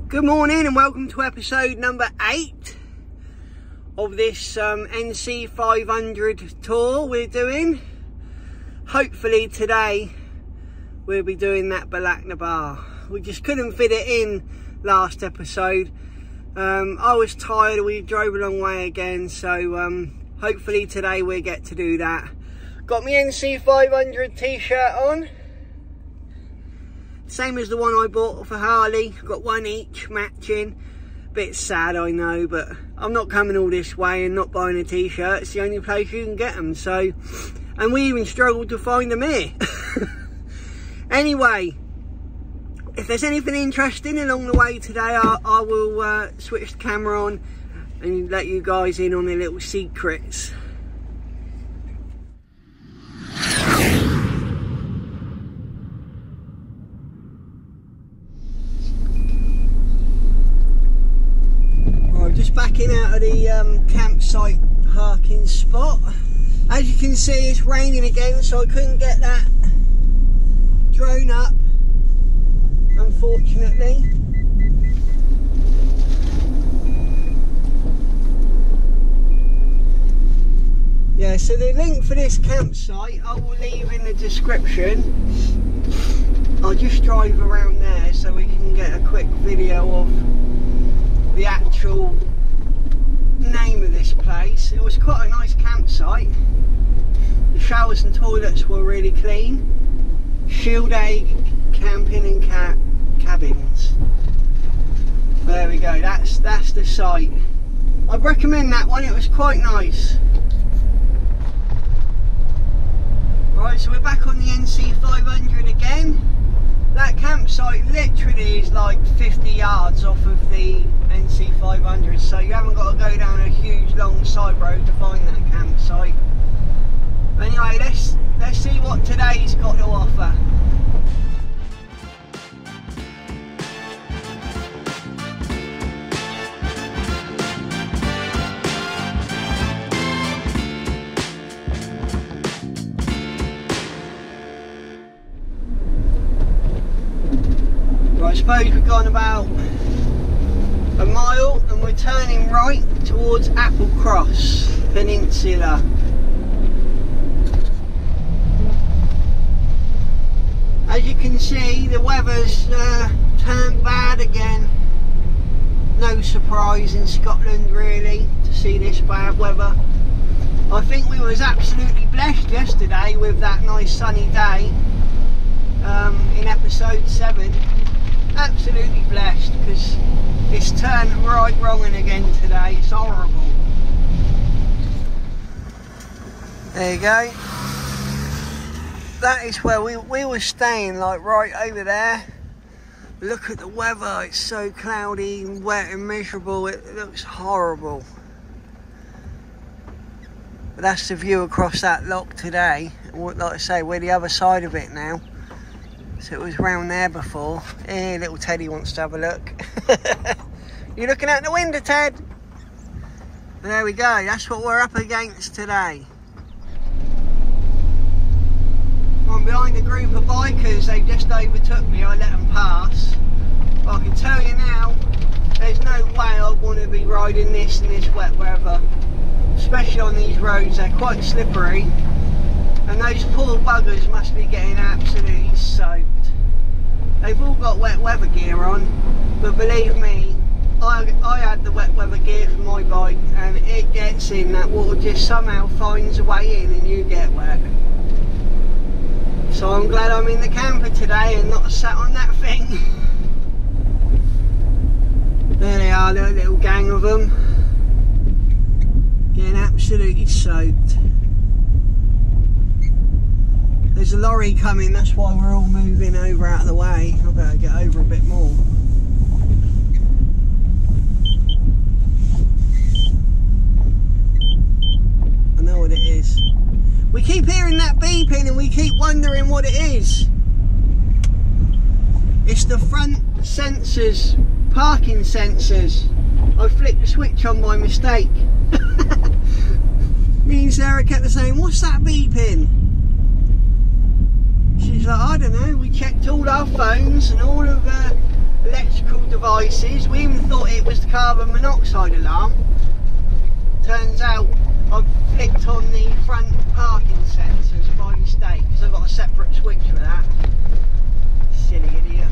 Good morning and welcome to episode number 8 of this NC 500 tour we're doing. Hopefully today we'll be doing that Balakna bar. We just couldn't fit it in last episode. I was tired, we drove a long way again, so hopefully today we get to do that. Got my NC 500 t-shirt on. Same as the one I bought for Harley. Got one each, matching. Bit sad, I know, but I'm not coming all this way and not buying a t-shirt. It's the only place you can get them, so... And we even struggled to find them here. Anyway, if there's anything interesting along the way today, I will switch the camera on and let you guys in on the little secrets. Just backing out of the campsite parking spot. As you can see, it's raining again, so I couldn't get that drone up, unfortunately. Yeah, so the link for this campsite I will leave in the description. I'll just drive around there so we can get a quick video of the actual name of this place. It was quite a nice campsite. The showers and toilets were really clean. Shield Egg camping and cabins. There we go, that's the site. I'd recommend that one, it was quite nice. Right, so we're back on the NC 500 again. That campsite literally is like 50 yards off of the NC 500, so you haven't got to go down a huge long side road to find that campsite. Anyway, let's see what today's got to offer. I suppose we've gone about a mile and we're turning right towards Applecross Peninsula. As you can see, the weather's turned bad again. No surprise in Scotland really to see this bad weather. I think we was absolutely blessed yesterday with that nice sunny day in episode 7. Absolutely blessed, because it's turned right wrong and again today. It's horrible. There you go. That is where we were staying, like right over there. Look at the weather, it's so cloudy and wet and miserable, it looks horrible. But that's the view across that lock today. Like I say, we're the other side of it now. So it was round there before. Here, little Teddy wants to have a look. You looking out the window, Ted? There we go, that's what we're up against today. I'm behind a group of bikers, they just overtook me, I let them pass. But I can tell you now, there's no way I want to be riding this in this wet weather. Especially on these roads, they're quite slippery. And those poor buggers must be getting absolutely soaked. They've all got wet weather gear on, but believe me, I had the wet weather gear for my bike and it gets in, that water just somehow finds a way in and you get wet. So I'm glad I'm in the camper today and not sat on that thing. There they are, a little gang of them. Getting absolutely soaked. There's a lorry coming, that's why we're all moving over out of the way. I better get over a bit more. I know what it is. We keep hearing that beeping and we keep wondering what it is. It's the front sensors, parking sensors. I flicked the switch on by mistake. Me and Sarah kept saying, what's that beeping? She's like, I don't know, we checked all our phones and all of the electrical devices. We even thought it was the carbon monoxide alarm. Turns out I've flicked on the front parking sensors by mistake because I've got a separate switch for that. Silly idiot.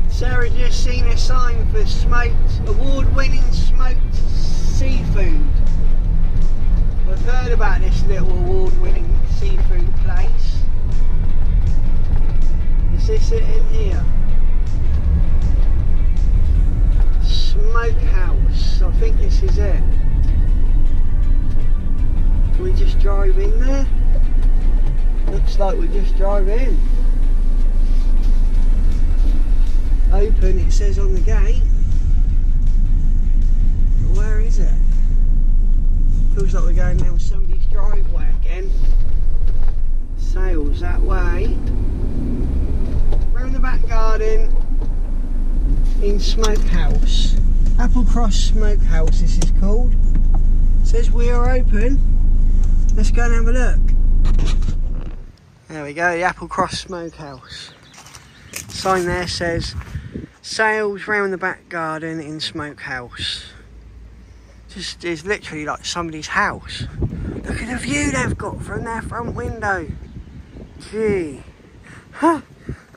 Sarah just seen a sign for award-winning smoked seafood. I've heard about this little award-winning seafood place. Is this it in here? Smokehouse. I think this is it. Can we just drive in there? Looks like we just drive in. Open, it says on the gate. But where is it? Feels like we're going down somebody's driveway again. Sales that way. Round the back garden in Smokehouse. Applecross Smokehouse this is called. It says we are open. Let's go and have a look. There we go, the Applecross Smokehouse. Sign there says sales round the back garden in Smokehouse. Just is literally like somebody's house. Look at the view they've got from their front window. Gee. Huh.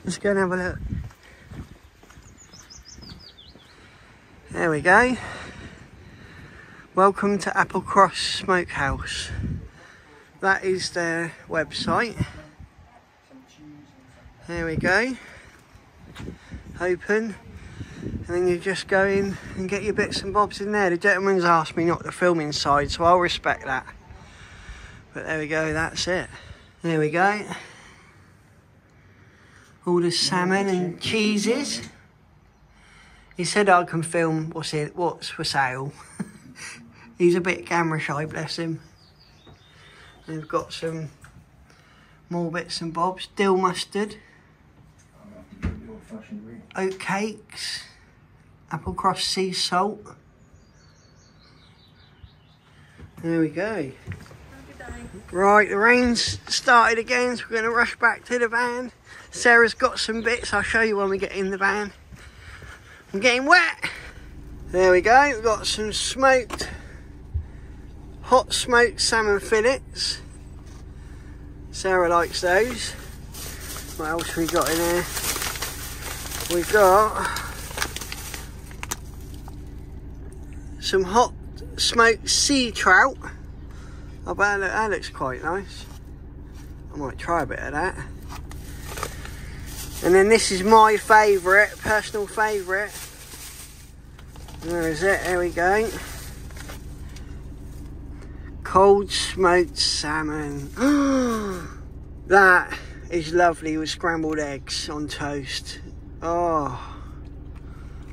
Let's go and have a look. There we go. Welcome to Applecross Smokehouse. That is their website. There we go. Open, and then you just go in and get your bits and bobs in there. The gentleman's asked me not to film inside, so I'll respect that. But there we go, that's it. There we go. All the salmon and cheeses. He said I can film what's for sale. He's a bit camera shy, bless him. And we've got some more bits and bobs. Dill mustard. Oat cakes, Applecross sea salt. There we go. Right, the rain's started again, so we're going to rush back to the van. Sarah's got some bits, I'll show you when we get in the van. I'm getting wet. There we go, we've got some hot smoked salmon fillets. Sarah likes those. What else we got in there? We've got some hot smoked sea trout. I bet that looks quite nice. I might try a bit of that. And then this is my favourite, personal favourite. Where is it? There we go. Cold smoked salmon. That is lovely with scrambled eggs on toast. Oh,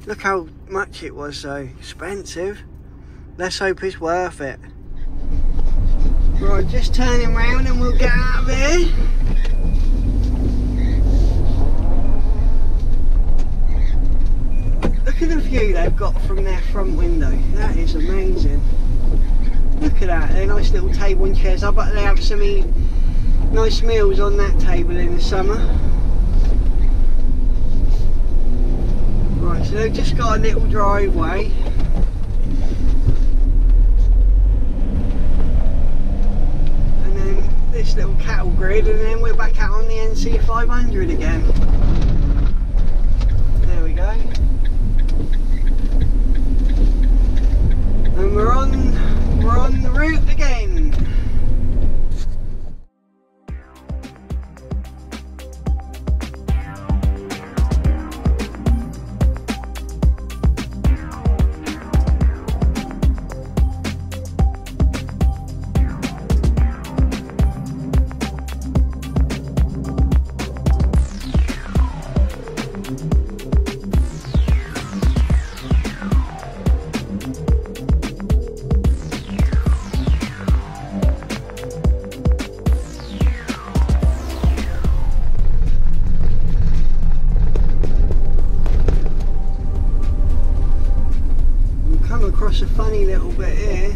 look how much it was though. Expensive. Let's hope it's worth it. Right, just turning round and we'll get out of here. Look at the view they've got from their front window. That is amazing. Look at that, they're nice little table and chairs. I bet they have some nice meals on that table in the summer. Right, so they've just got a little driveway. And then this little cattle grid, and then we're back out on the NC 500 again. There we go. And we're on the route again. across a funny little bit here.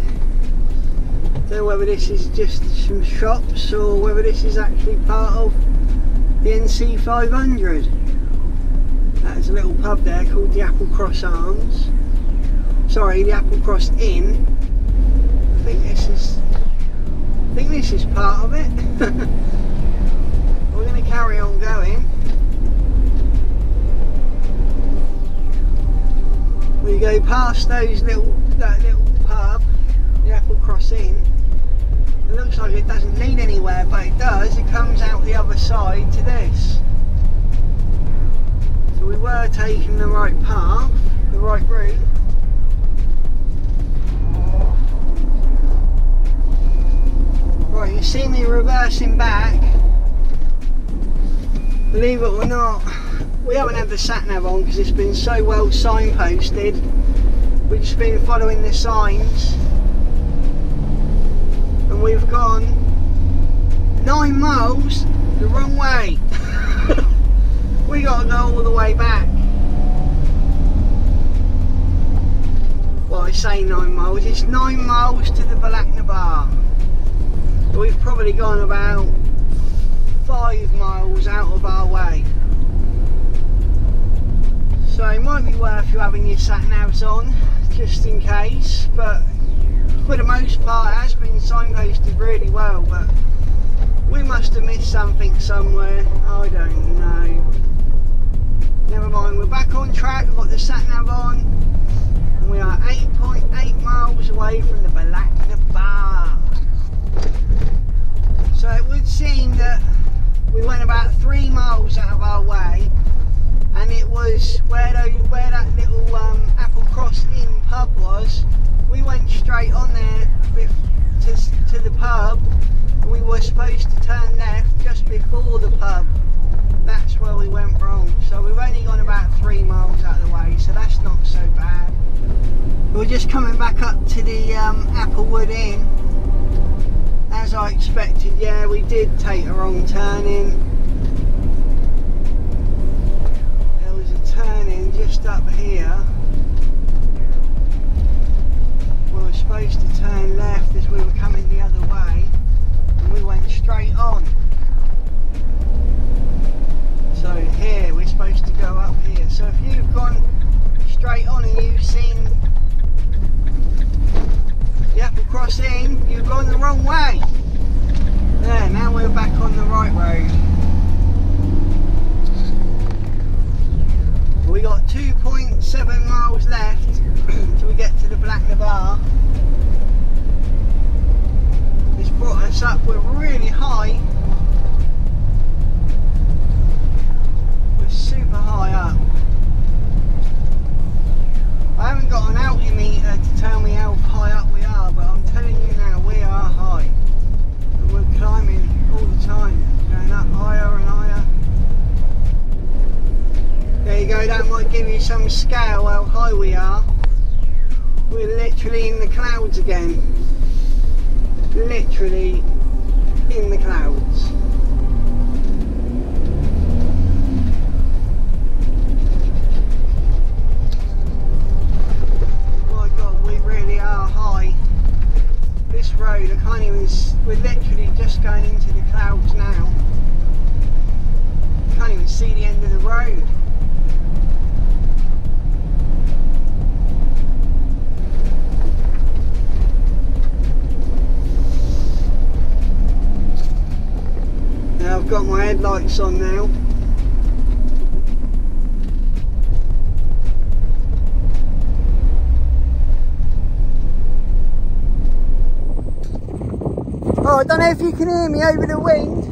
Don't know whether this is just some shops or whether this is actually part of the NC 500. There's a little pub there called the Applecross Arms. Sorry, the Applecross Inn. I think this is part of it. We're going to carry on going. We go past that little pub, the Applecross Inn. It looks like it doesn't lead anywhere, but it does. It comes out the other side to this. So we were taking the right path, the right route. Right, you see me reversing back. Believe it or not, we haven't had the sat-nav on because it's been so well signposted. We've just been following the signs. And we've gone 9 miles the wrong way. We got to go all the way back. Well, I say 9 miles, it's 9 miles to the Balakna Bar. We've probably gone about 5 miles out of our way. So it might be worth you having your sat-navs on, just in case, but for the most part it has been signposted really well, but we must have missed something somewhere, I don't know. Never mind, we're back on track, we've got the sat-nav on, and we are 8.8 miles away from the Balakna Bar. So it would seem that we went about 3 miles out of our way, and it was where that little Applecross Inn pub was. We went straight on there to the pub. We were supposed to turn left just before the pub. That's where we went wrong. So we've only gone about 3 miles out of the way, so that's not so bad. We're just coming back up to the Applewood Inn. As I expected, yeah, we did take a wrong turn in. There was a turn in just up here. We were supposed to turn left as we were coming the other way, and we went straight on. So here, we're supposed to go up here. So if you've gone straight on and you've seen the Applecross Inn, you've gone the wrong way. There, now we're back on the right road. We got 2.7 miles left till we get to the Balakna Bar. It's brought us up, we're really high. We're super high up. I haven't got an altimeter to tell me how high up we are, but I'm telling you now, we are high. And we're climbing all the time, going up higher and higher. There you go, that might give you some scale how high we are. We're literally in the clouds again. Literally in the clouds. This road, I can't even, we're literally just going into the clouds now. I can't even see the end of the road. Now I've got my headlights on now. Oh, I don't know if you can hear me over the wind.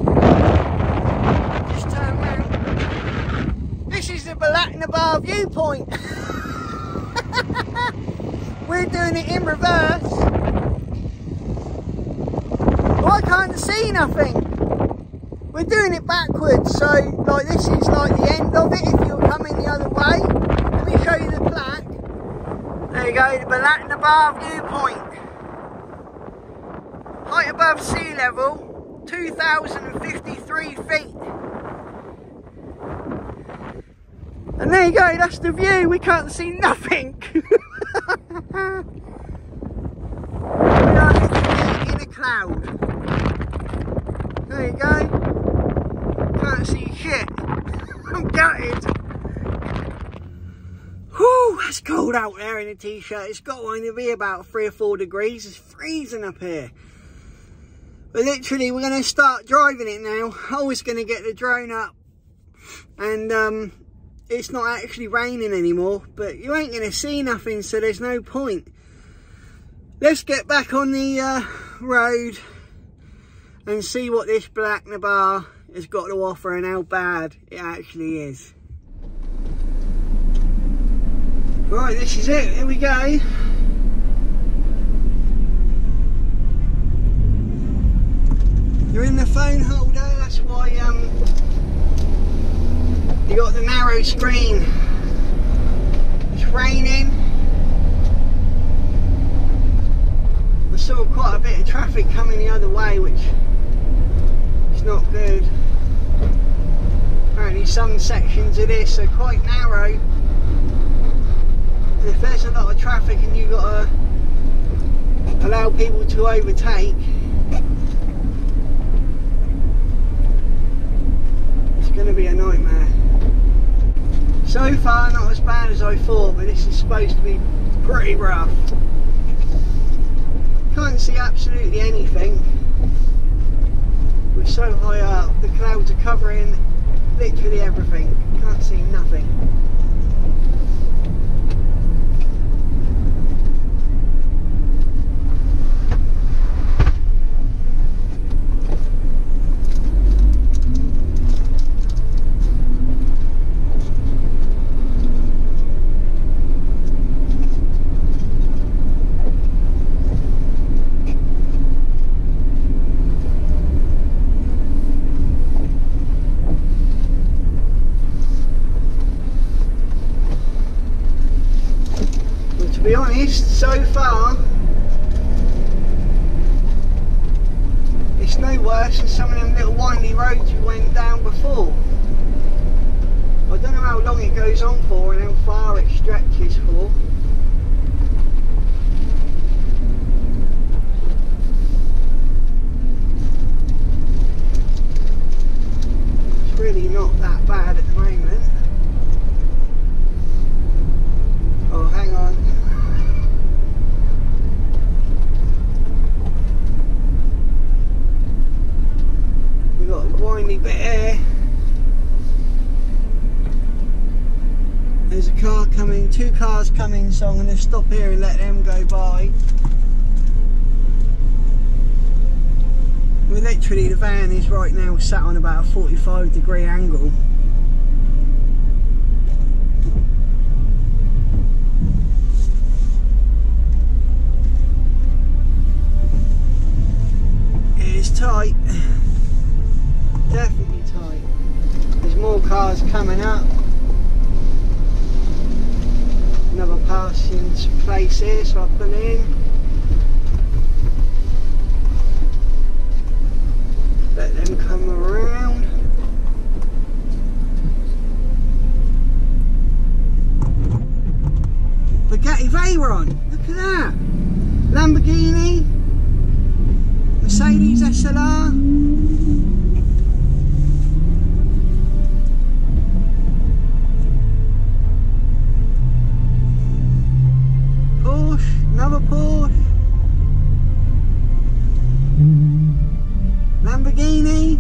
Just turn round. This is the Balakna Bar viewpoint. We're doing it in reverse. Oh, I can't see nothing. We're doing it backwards, so like this is like the end of it if you're coming the other way. Let me show you the plaque. There you go, the Balakna Bar viewpoint. Height above sea level, 2,053 feet. And there you go, that's the view, we can't see nothing. cloud. There you go. Can't see shit. I'm gutted. Whew, that's cold out there in a t-shirt. It's got to be about 3 or 4 degrees. It's freezing up here. But literally, we're going to start driving it now. I was going to get the drone up. And it's not actually raining anymore. But you ain't going to see nothing, so there's no point. Let's get back on the road and see what this Black Nabar has got to offer and how bad it actually is. Right, this is it. Here we go. You're in the phone holder, that's why you got the narrow screen. It's raining. I saw quite a bit of traffic coming the other way, which is not good. Apparently some sections of this are quite narrow. And if there's a lot of traffic and you've got to allow people to overtake, it's going to be a nightmare. So far not as bad as I thought, but this is supposed to be pretty rough. Can't see absolutely anything. We're so high up, the clouds are covering literally everything. Can't see nothing. To be honest, so far it's no worse than some of them little windy roads we went down before. I don't know how long it goes on for and how far it stretches for. It's really not that bad at the moment. Oh, hang on. Got a windy bit here. There's a car coming, 2 cars coming, so I'm going to stop here and let them go by. We're literally, the van is right now sat on about a 45-degree angle. It is tight. Definitely tight. There's more cars coming up. Another passing place here, so I'll pull in. Let them come around. Bugatti Veyron, look at that. Lamborghini, Mercedes SLR. Another Porsche, Lamborghini.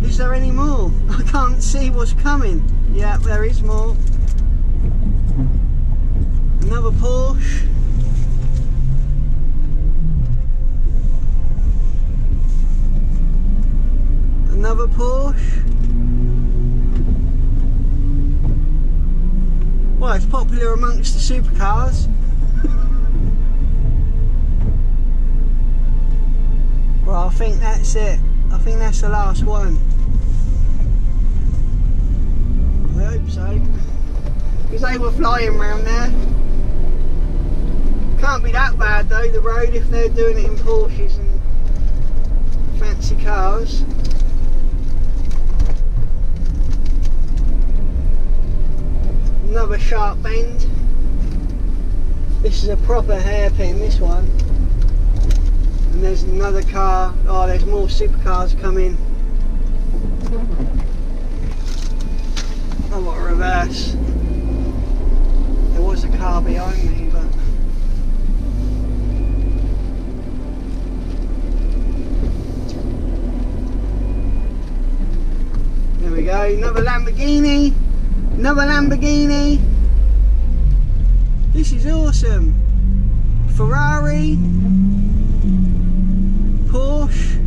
Is there any more? I can't see what's coming. Yeah, there is more. Another Porsche. Another Porsche. Well, it's popular amongst the supercars. Well, I think that's it. I think that's the last one. I hope so. Because they were flying around there. Can't be that bad though, the road, if they're doing it in Porsches and fancy cars. Another sharp bend. This is a proper hairpin, this one. And there's another car. Oh, there's more supercars coming. Oh, what a reverse. There was a car behind me, but... There we go, another Lamborghini. Another Lamborghini. This is awesome. Ferrari. Porsche.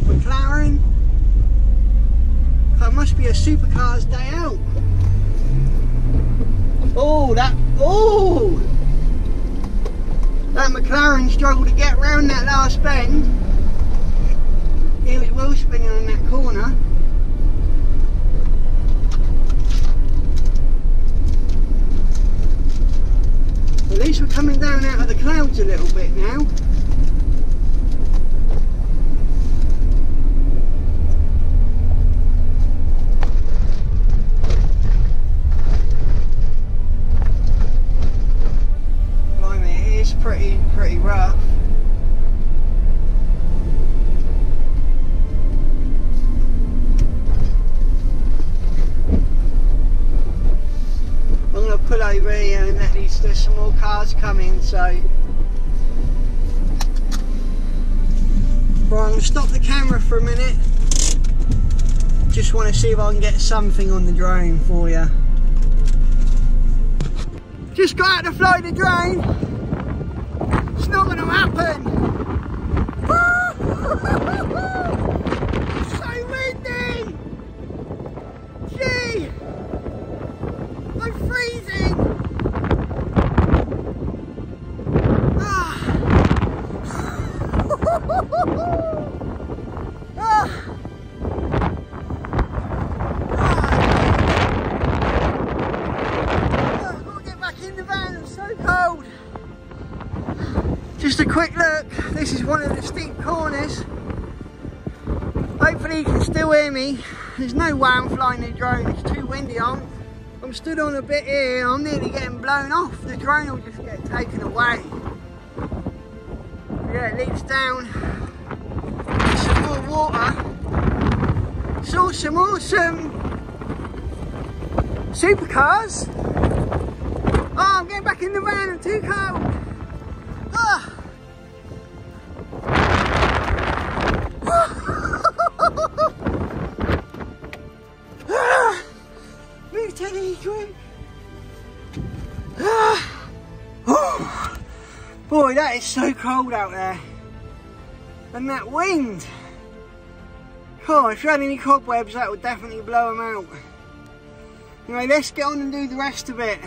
McLaren. That must be a supercars day out. Oh, that McLaren struggled to get round that last bend. He was well spinning on that corner. At least we're coming down out of the clouds a little bit now. Pretty rough. I'm going to pull over here and at least there's some more cars coming, so right, I'm going to stop the camera for a minute. Just want to see if I can get something on the drone for you. Just got out to fly the drone. It's not going to happen! It's so windy! Gee! I'm freezing! Ah. Ah. I've got to get back in the van, it's so cold! Just a quick look, this is one of the steep corners. Hopefully you can still hear me. There's no way I'm flying the drone, it's too windy. I'm stood on a bit here, I'm nearly getting blown off. The drone will just get taken away. Yeah, it leads down. There's some more water. Saw some awesome supercars. Oh, I'm getting back in the van, I'm too cold. Ah. Move Teddy, quick. Boy, that is so cold out there. And that wind. Oh, if you had any cobwebs, that would definitely blow them out. Anyway, let's get on and do the rest of it.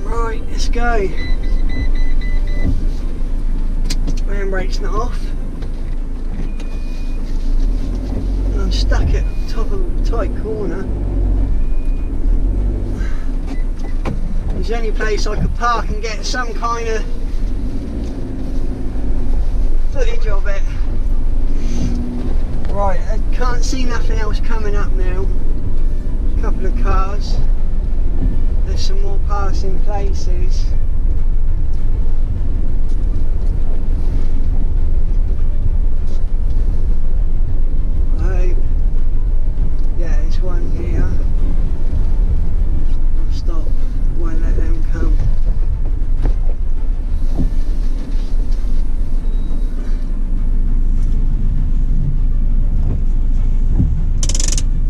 Right, let's go. Handbrake's not off. And I'm stuck at the top of a tight corner. It's the only place I could park and get some kind of footage of it. Right, I can't see nothing else coming up now. A couple of cars. There's some more passing places. Oh, yeah, there's one here. I'll stop, won't let them come.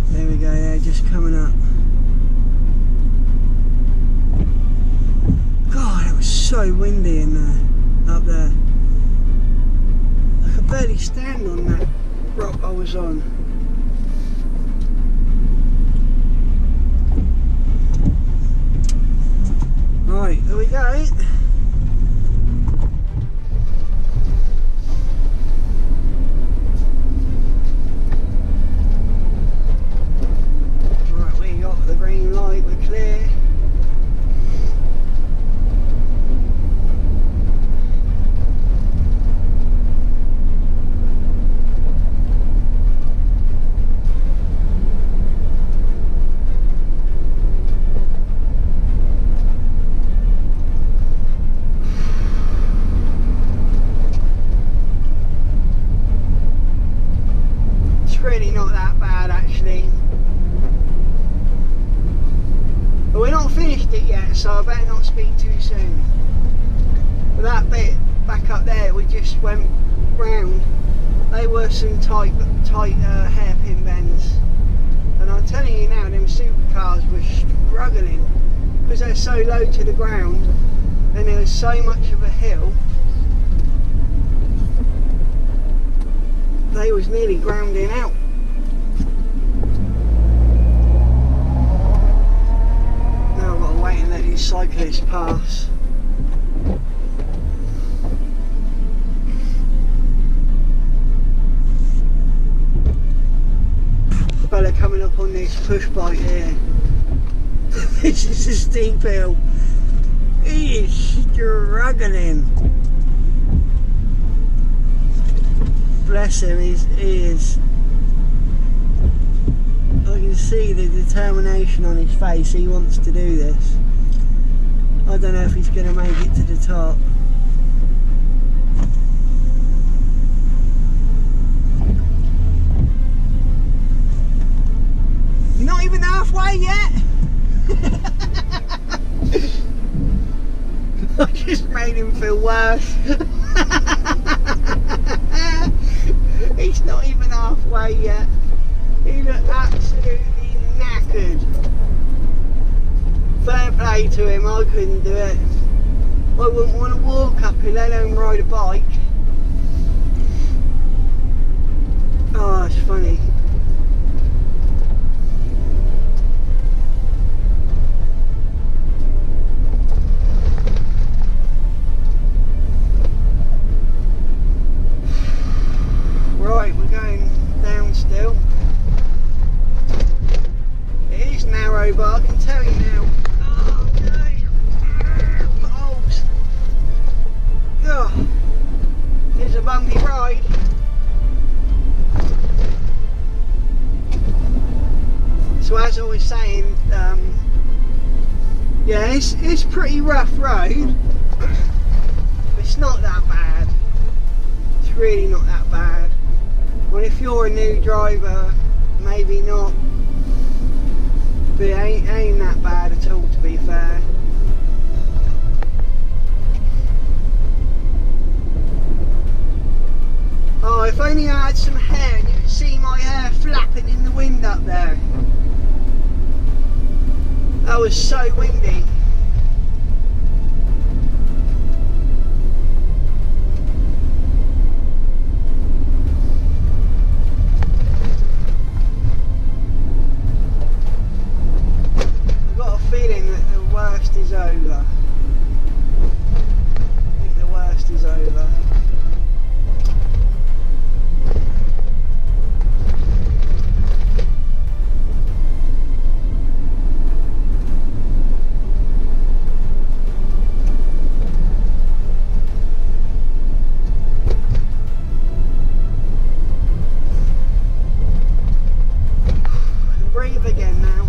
There we go, yeah, just coming up. So windy in there, up there. I could barely stand on that rock I was on. Right, here we go. Right, we got the green light, we're clear. really not that bad actually. But we're not finished it yet, so I better not speak too soon. But that bit back up there we just went round, they were some tight hairpin bends. And I'm telling you now, them supercars were struggling because they're so low to the ground and there was so much of a hill. They was nearly grounding out. Now I've got to wait and let these cyclists pass. Fella coming up on this push bike here. This is a steep hill. He is struggling. Bless him, he is. I can see the determination on his face. He wants to do this. I don't know if he's going to make it to the top. You're not even halfway yet. I just made him feel worse. He's not even halfway yet. He looked absolutely knackered. Fair play to him, I couldn't do it. I wouldn't want to walk up it, let alone ride a bike. Oh, it's funny. Right, we're going down still. It is narrow, but I can tell you now. Oh no! Oh, it's a bumpy ride. So as I was saying, yeah, it's pretty rough road. It's not that bad. It's really not that bad. Well, if you're a new driver, maybe not, but it ain't that bad at all, to be fair. Oh, if only I had some hair and you could see my hair flapping in the wind up there. That was so windy. Feeling that the worst is over. I think the worst is over. I can breathe again now.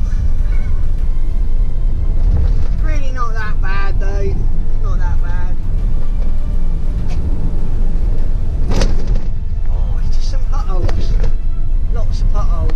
Not that bad though, not that bad. Oh, it's just some potholes, lots of potholes.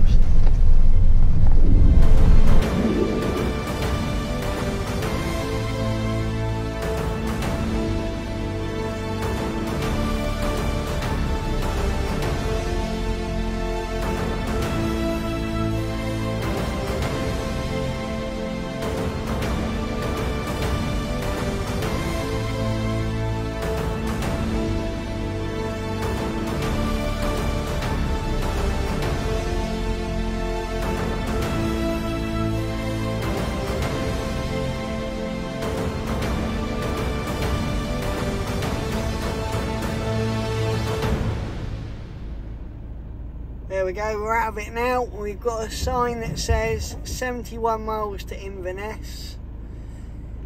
There we go, we're out of it now. We've got a sign that says 71 miles to Inverness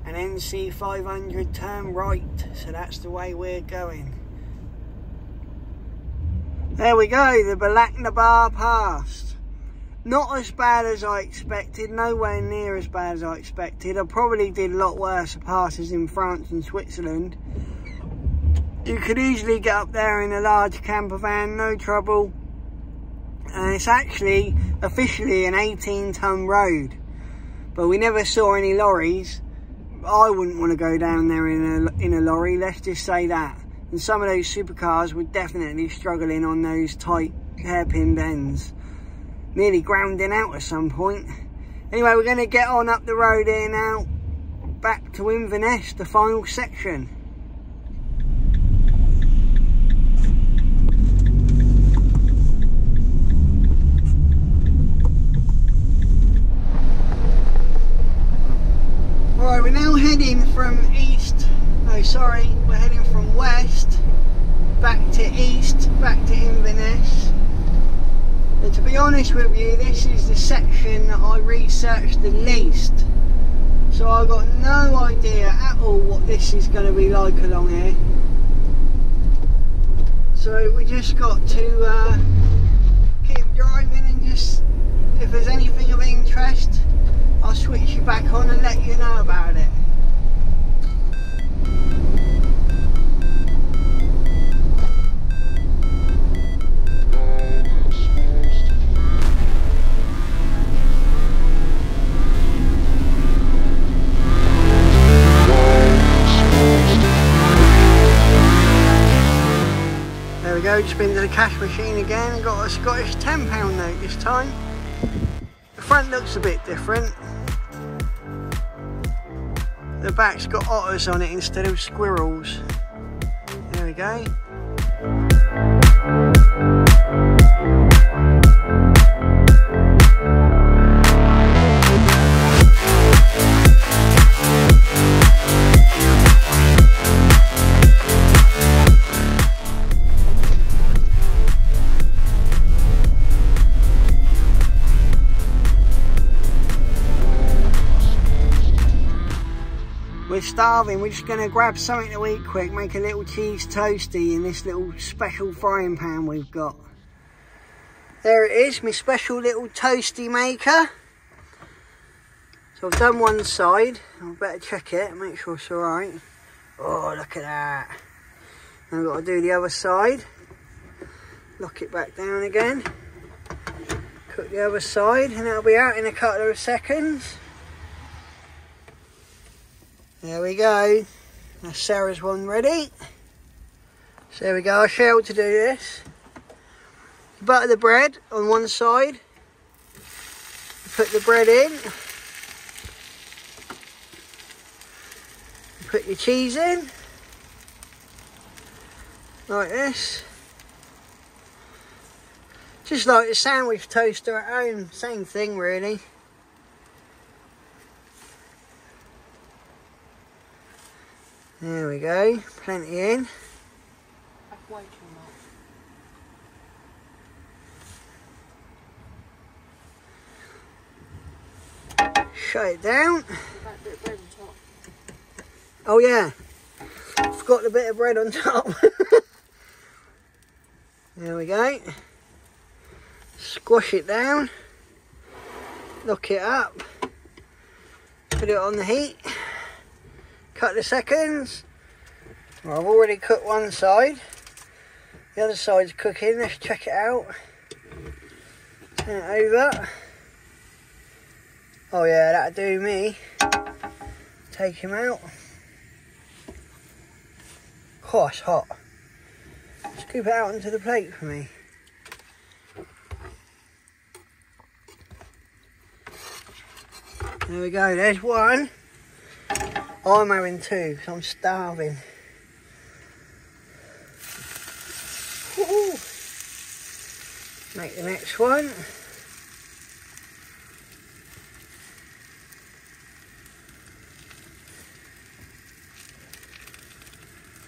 and NC 500 turn right, so that's the way we're going. There we go, the Balaknabar Pass. Not as bad as I expected, nowhere near as bad as I expected. I probably did a lot worse passes in France and Switzerland. You could easily get up there in a large camper van, no trouble. and it's actually officially an 18-ton road, but we never saw any lorries. I wouldn't want to go down there in a lorry, let's just say that. And some of those supercars were definitely struggling on those tight hairpin bends, nearly grounding out at some point. Anyway, we're going to get on up the road here now, back to Inverness, the final section. Alright, we're now heading from we're heading from west back to east, back to Inverness. And to be honest with you, this is the section that I researched the least. So I've got no idea at all what this is going to be like along here. So we just got to keep driving, and just, if there's anything of interest, I'll switch you back on and let you know about it. There we go, just been to the cash machine again and got a Scottish £10 note this time. The front looks a bit different. The back's got otters on it instead of squirrels. There we go. We're starving, we're just going to grab something to eat quick, make a little cheese toasty in this little special frying pan we've got. There it is, my special little toasty maker. So I've done one side, I better check it, make sure it's alright. Oh, look at that. Now I've got to do the other side. Lock it back down again. Cook the other side, and that'll be out in a couple of seconds. There we go, that's Sarah's one ready. So there we go, I'll show you how to do this. You butter the bread on one side, you put the bread in, you put your cheese in, like this. Just like the sandwich toaster at home, same thing really. There we go, plenty in. That's way too much. Shut it down. That bit of bread on top. Oh yeah, forgot the bit of bread on top. There we go. Squash it down. Lock it up. Put it on the heat. Couple of seconds. Well, I've already cooked one side. The other side's cooking. Let's check it out. Turn it over. Oh yeah, that'll do me. Take him out. Oh, it's hot. Scoop it out onto the plate for me. There we go, there's one. I'm having two because I'm starving. Woo-hoo. Make the next one.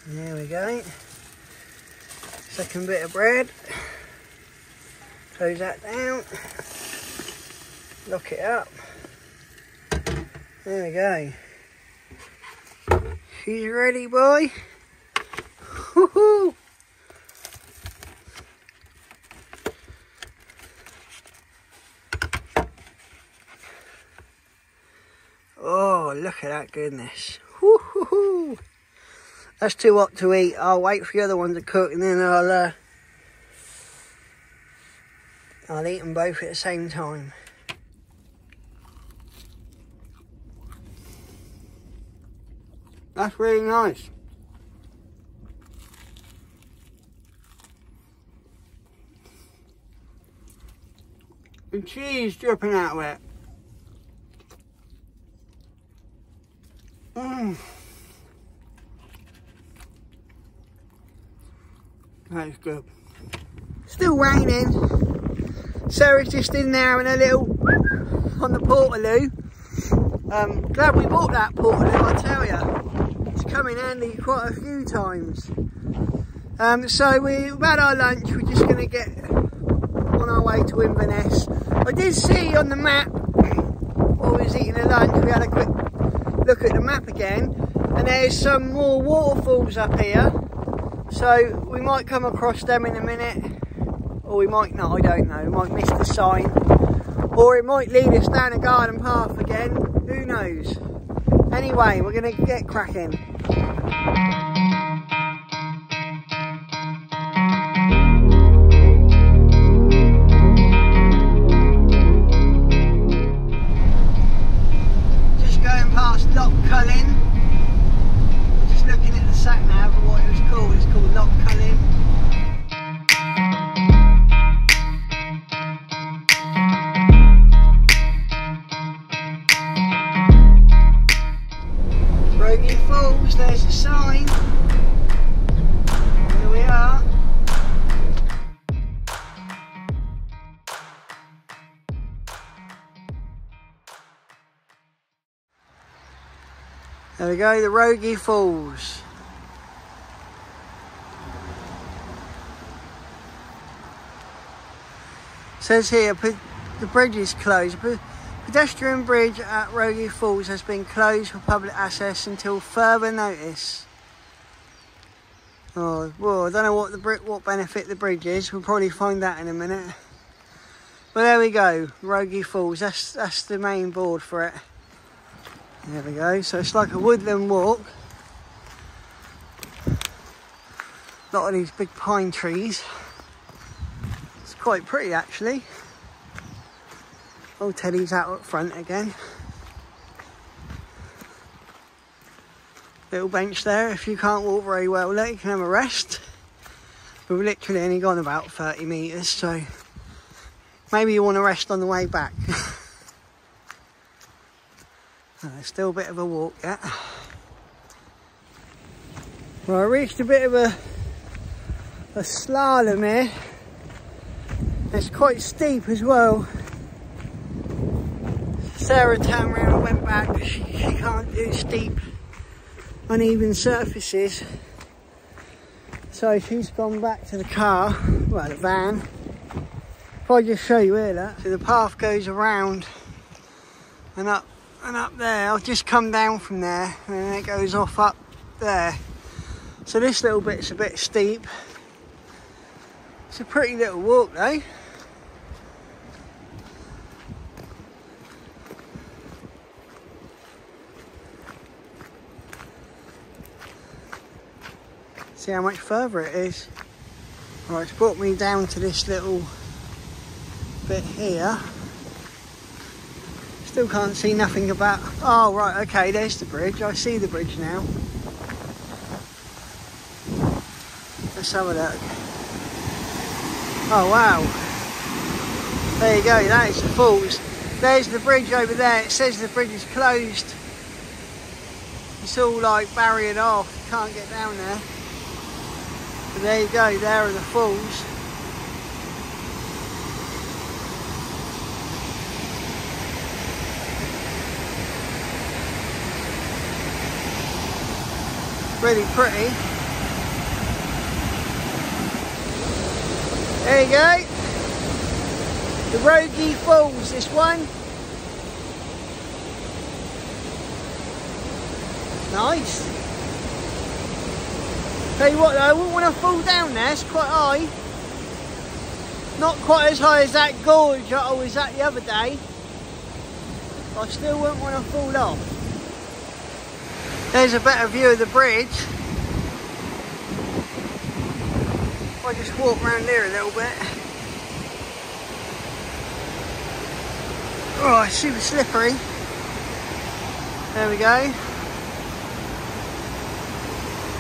There we go. Second bit of bread. Close that down. Lock it up. There we go. She's ready, boy. Woohoo! Oh, look at that goodness. Woohoo! That's too hot to eat. I'll wait for the other one to cook and then I'll I'll eat them both at the same time. That's really nice. And cheese dripping out of it. That's good. Still raining. Sarah's just in there having a little on the Portaloo. Glad we bought that Portaloo, I tell you. It's come in handy quite a few times. So we've had our lunch. We're just going to get on our way to Inverness. I did see on the map while we was eating the lunch, we had a quick look at the map again, and there's some more waterfalls up here. So we might come across them in a minute, or we might not, I don't know. We might miss the sign, or it might lead us down a garden path again, who knows. Anyway, we're going to get cracking. Just going past Loch Cullin. Just looking at the sat nav and what it was called. It's called Loch Cullin. Rogie Falls, there's the sign. Here we are. There we go, the Rogie Falls. Says here, the bridge is closed. Pedestrian bridge at Rogie Falls has been closed for public access until further notice. Oh, well, I don't know what benefit the bridge is. We'll probably find that in a minute. But there we go, Rogie Falls. That's the main board for it. There we go. So it's like a woodland walk. A lot of these big pine trees. It's quite pretty actually. Old Teddy's out up front again. Little bench there. If you can't walk very well there, you can have a rest. But we've literally only gone about 30 metres, so maybe you want to rest on the way back. Still a bit of a walk yet. Well, I reached a bit of a slalom here. It's quite steep as well. Sarah turned around and went back because she can't do steep, uneven surfaces. So she's gone back to the car, well, the van. If I just show you here, look. So the path goes around and up there. I'll just come down from there and then it goes off up there. So this little bit's a bit steep. It's a pretty little walk though. See how much further it is. Right, it's brought me down to this little bit here. Still can't see nothing about... Oh, right, okay, there's the bridge. I see the bridge now. Let's have a look. Oh, wow. There you go, that is the falls. There's the bridge over there. It says the bridge is closed. It's all like barriered off. You can't get down there. But there you go, there are the falls. Really pretty. There you go. The Rogie Falls, this one. Nice. Tell you what though, I wouldn't want to fall down there, it's quite high. Not quite as high as that gorge that I was at the other day. But I still wouldn't want to fall off. There's a better view of the bridge. If I just walk around here a little bit. Oh, it's super slippery. There we go.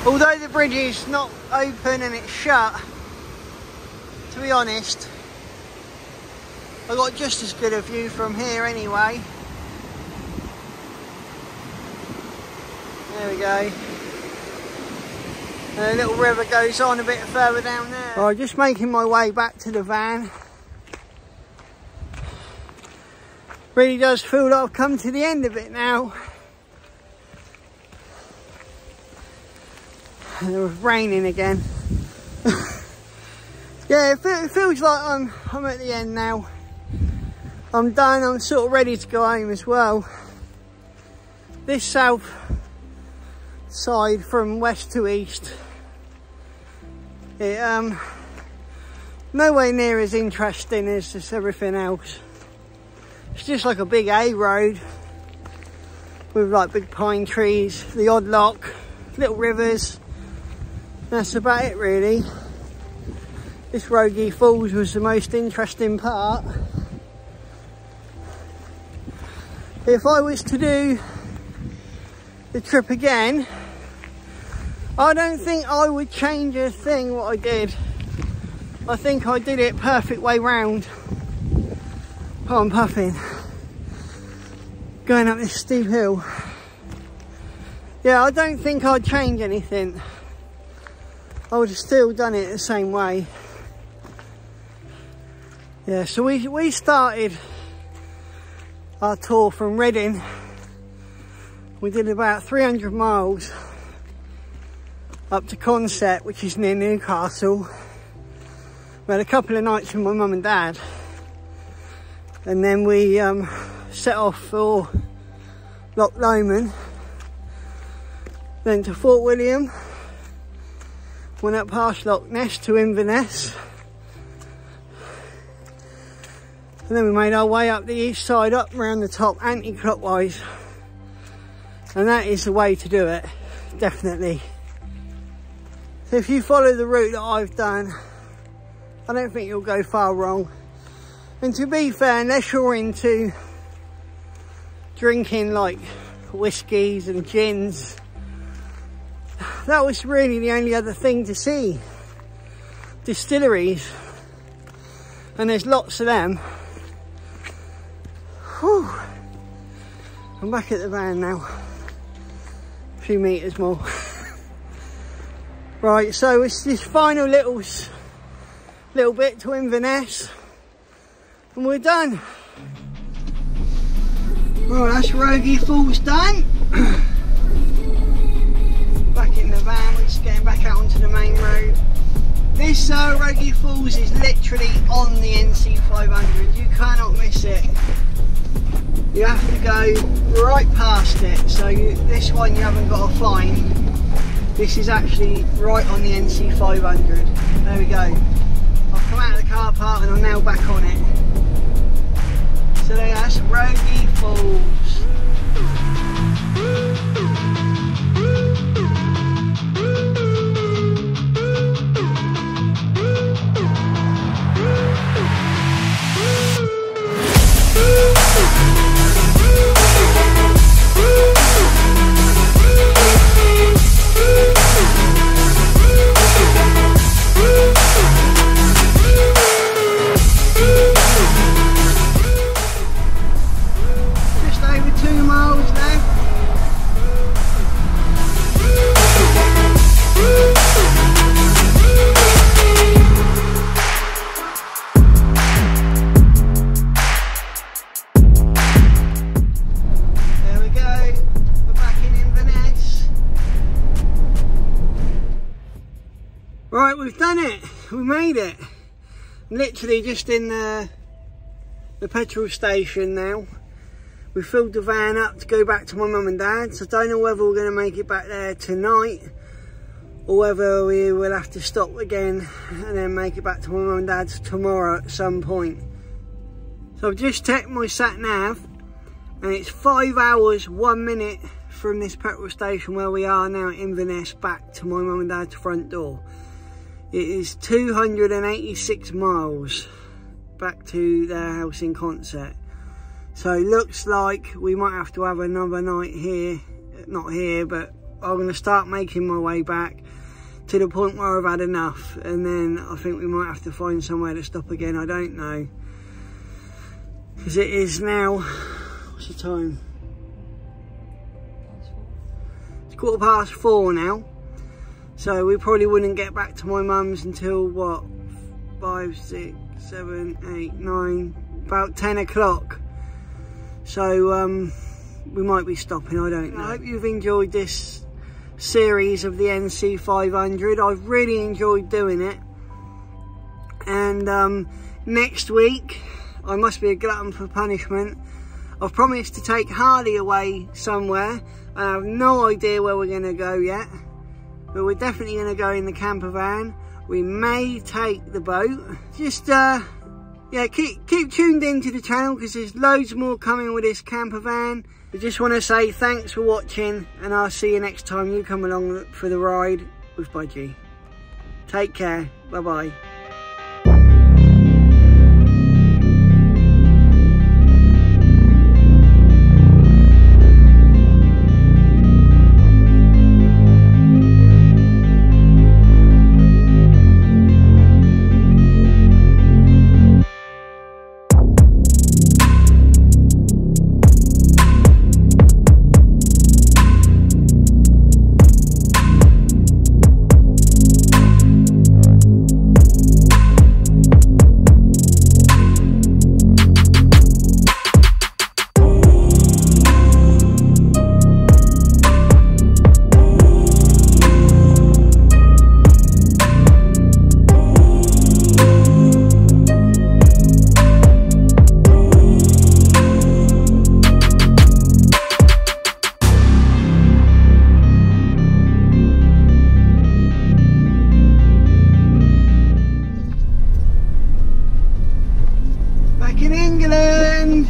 Although the bridge is not open and it's shut, to be honest, I got just as good a view from here anyway. There we go. And the little river goes on a bit further down there. Right, just making my way back to the van. Really does feel like I've come to the end of it now. And it was raining again. Yeah, it feels like I'm at the end now. I'm done, I'm sort of ready to go home as well. This south side from west to east, it nowhere near as interesting as just everything else. It's just like a big A road with like big pine trees, the odd lock, little rivers. That's about it really. This Rogie Falls was the most interesting part. If I was to do the trip again, I don't think I would change a thing what I did. I think I did it perfect way round. Oh, I'm puffing. Going up this steep hill. Yeah, I don't think I'd change anything. I would have still done it the same way. Yeah, so we started our tour from Reading. We did about 300 miles up to Consett, which is near Newcastle. We had a couple of nights with my mum and dad, and then we set off for Loch Lomond, then to Fort William, went up past Loch Ness to Inverness, and then we made our way up the east side, up around the top, anti-clockwise. And that is the way to do it, definitely. So if you follow the route that I've done, I don't think you'll go far wrong. And to be fair, unless you're into drinking like whiskies and gins, that was really the only other thing to see. Distilleries. And there's lots of them. Whew. I'm back at the van now. A few metres more. Right, so it's this final little bit to Inverness, and we're done. Right, that's Rogie Falls done. Back in the van, we're just getting back out onto the main road. This Rogie Falls is literally on the NC500. You cannot miss it. You have to go right past it. So this one you haven't got to find. This is actually right on the NC500. There we go. I've come out of the car park and I'm now back on it. So that's Rogie Falls. Right, we've done it. We made it. Literally just in the petrol station now. We filled the van up to go back to my mum and dad's. I don't know whether we're going to make it back there tonight or whether we will have to stop again and then make it back to my mum and dad's tomorrow at some point. So I've just checked my sat nav and it's 5 hours 1 minute from this petrol station where we are now at Inverness back to my mum and dad's front door. It is 286 miles back to their house in Consett. So it looks like we might have to have another night here. Not here, but I'm going to start making my way back to the point where I've had enough, and then I think we might have to find somewhere to stop again. I don't know, because it is now, what's the time? It's 4:15 now, so we probably wouldn't get back to my mum's until what, 5, 6, 7, 8, 9, about 10 o'clock. So we might be stopping, I don't know. I hope you've enjoyed this series of the NC500. I've really enjoyed doing it. And next week, I must be a glutton for punishment. I've promised to take Harley away somewhere. I have no idea where we're going to go yet, but we're definitely going to go in the camper van. We may take the boat. Just yeah, keep tuned into the channel, because there's loads more coming with this camper van. I just want to say thanks for watching, and I'll see you next time you come along for the ride with Budgie. Take care. Bye bye. In England.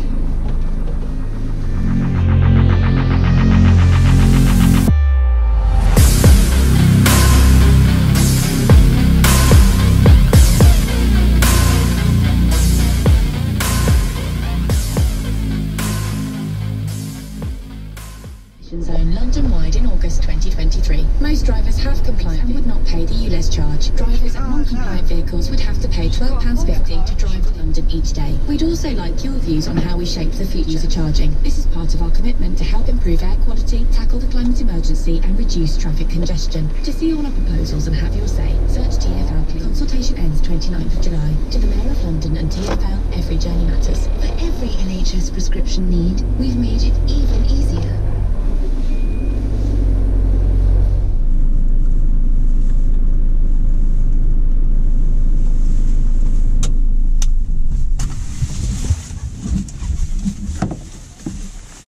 Zone London-wide in August 2023. Most drivers have complied and would not pay the ULEZ charge. Drivers and non-compliant vehicles would have to pay £12.50 to drive to London each day. We'd also like your views on how we shape the future charging. This is part of our commitment to help improve air quality, tackle the climate emergency and reduce traffic congestion. To see all our proposals and have your say, search TfL. Consultation ends 29th of July. To the Mayor of London and TfL, every journey matters. For every NHS prescription need, we've made it even easier.